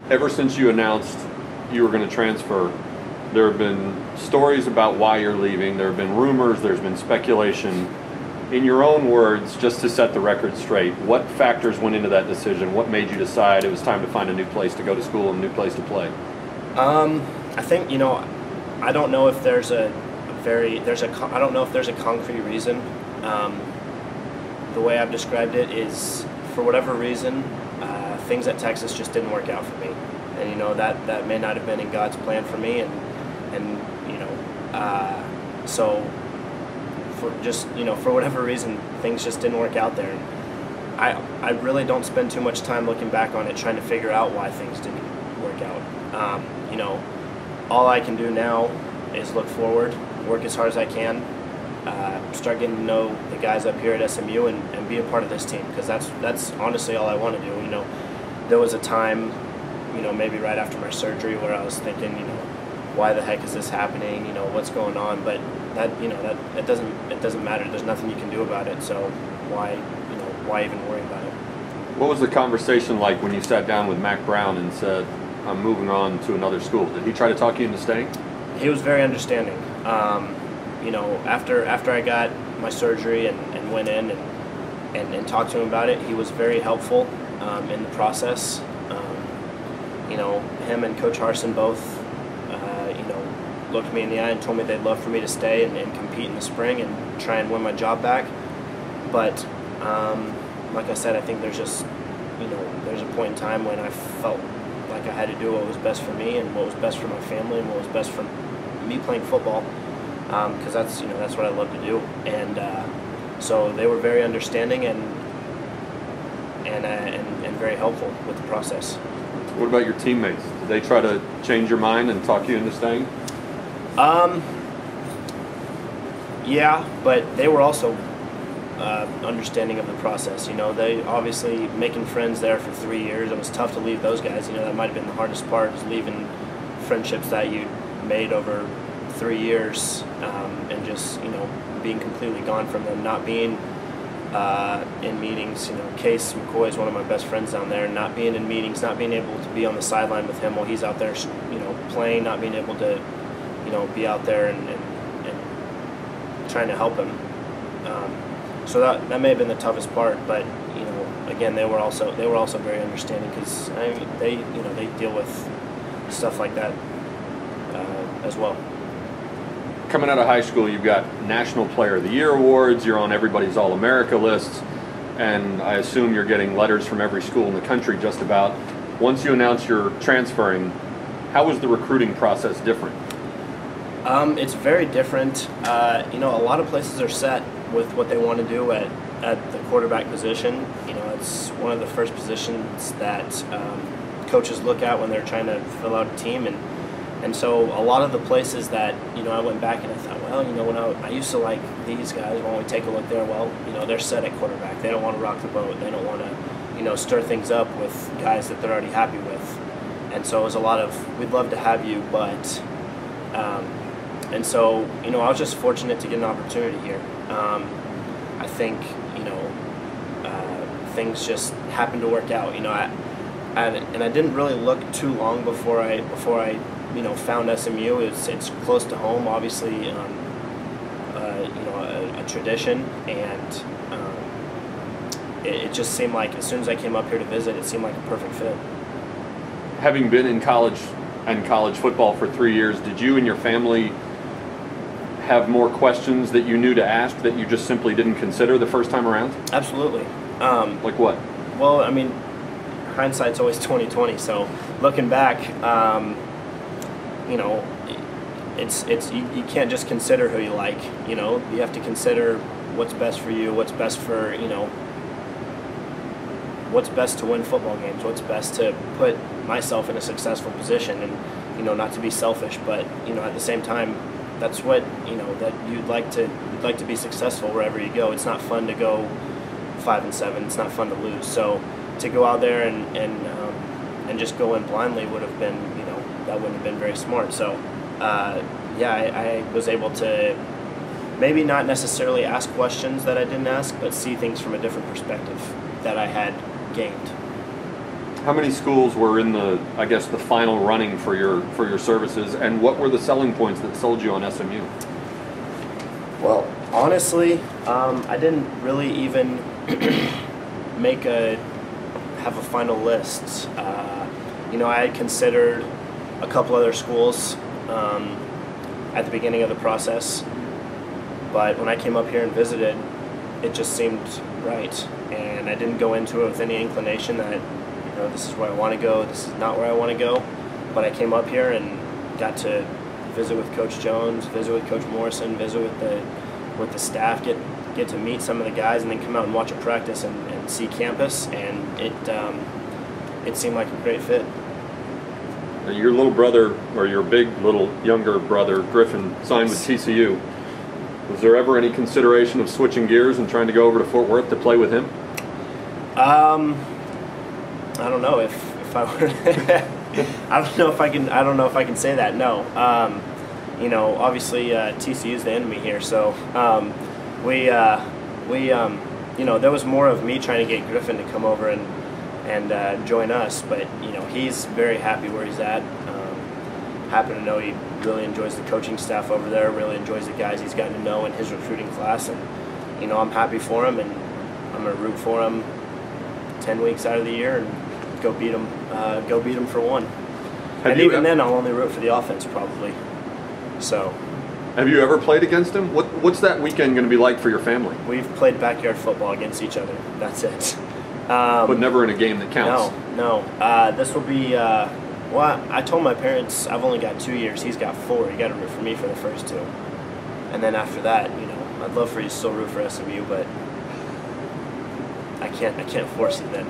Ever since you announced you were going to transfer, there have been stories about why you're leaving. There have been rumors. There's been speculation. In your own words, just to set the record straight, what factors went into that decision? What made you decide it was time to find a new place to go to school and a new place to play? I think, I don't know if there's I don't know if there's a concrete reason. The way I've described it is, for whatever reason, things at Texas just didn't work out for me, and that may not have been in God's plan for me, so for whatever reason, things just didn't work out there. I really don't spend too much time looking back on it trying to figure out why things didn't work out. All I can do now is look forward, work as hard as I can, start getting to know the guys up here at SMU and be a part of this team, because that's honestly all I want to do. There was a time, maybe right after my surgery, where I was thinking, why the heck is this happening? What's going on? But it doesn't matter. There's nothing you can do about it. So why even worry about it? What was the conversation like when you sat down with Mac Brown and said, "I'm moving on to another school"? Did he try to talk you into staying? He was very understanding. After I got my surgery and went in and talked to him about it, he was very helpful in the process. Him and Coach Harsin both, looked me in the eye and told me they'd love for me to stay and compete in the spring and try and win my job back. But like I said, I think there's just, there's a point in time when I felt like I had to do what was best for me and what was best for my family and what was best for me playing football, because that's what I love to do. And so they were very understanding and very helpful with the process. What about your teammates? Did they try to change your mind and talk you into staying? Yeah, but they were also understanding of the process. They obviously, making friends there for 3 years, it was tough to leave those guys. That might have been the hardest part, is leaving friendships that you made over 3 years, and just being completely gone from them, not being in meetings. Case McCoy is one of my best friends down there, not being in meetings, not being able to be on the sideline with him while he's out there playing, not being able to be out there and trying to help him. So that may have been the toughest part, but again, they were also very understanding, because they deal with stuff like that as well. Coming out of high school, you've got National Player of the Year awards, you're on everybody's All-America lists, and I assume you're getting letters from every school in the country just about. Once you announce you're transferring, how was the recruiting process different? It's very different. A lot of places are set with what they want to do at the quarterback position. It's one of the first positions that coaches look at when they're trying to fill out a team, and so a lot of the places that I went back and I thought, well, when I used to like these guys, when we take a look there, well, they're set at quarterback. They don't want to rock the boat. They don't want to stir things up with guys that they're already happy with. And so it was a lot of, we'd love to have you, but and so I was just fortunate to get an opportunity here. I think things just happened to work out. I didn't really look too long before I found SMU. It's close to home, obviously. A tradition, and it just seemed like, as soon as I came up here to visit, it seemed like a perfect fit. Having been in college and college football for 3 years, did you and your family have more questions that you knew to ask that you just simply didn't consider the first time around? Absolutely. Like what? Well, hindsight's always 20/20. So looking back, you can't just consider who you like. You have to consider what's best for you, what's best for what's best to win football games, what's best to put myself in a successful position, and not to be selfish, but at the same time, that's what that you'd like to be successful wherever you go. It's not fun to go 5-7. It's not fun to lose. So to go out there and just go in blindly would have been that wouldn't have been very smart. So I was able to maybe not necessarily ask questions that I didn't ask, but see things from a different perspective that I had gained. How many schools were in the, I guess, the final running for your services, and what were the selling points that sold you on SMU? Well, honestly, I didn't really even have a final list. You know, I had considered a couple other schools at the beginning of the process, but when I came up here and visited, it just seemed right, and I didn't go into it with any inclination that, you know, this is where I want to go, this is not where I want to go. But I came up here and got to visit with Coach Jones, visit with Coach Morrison, visit with the staff, get to meet some of the guys, and then come out and watch a practice and see campus, and it seemed like a great fit. Your little brother, or your big little younger brother, Griffin, signed with TCU. Was there ever any consideration of switching gears and trying to go over to Fort Worth to play with him? I don't know if I were. I don't know if I can say that. No. You know, obviously TCU is the enemy here, so you know, there was more of me trying to get Griffin to come over and join us, but you know, he's very happy where he's at. Happen to know he really enjoys the coaching staff over there, really enjoys the guys he's gotten to know in his recruiting class, and you know, I'm happy for him, and I'm gonna root for him 10 weeks out of the year and go beat him for one. And even then, I'll only root for the offense probably. So. Have you ever played against him? What's that weekend going to be like for your family? We've played backyard football against each other. That's it. But never in a game that counts. No. This will be. Well, I told my parents I've only got 2 years. He's got 4. You got to root for me for the first 2, and then after that, you know, I'd love for you to still root for SMU, but I can't force you then.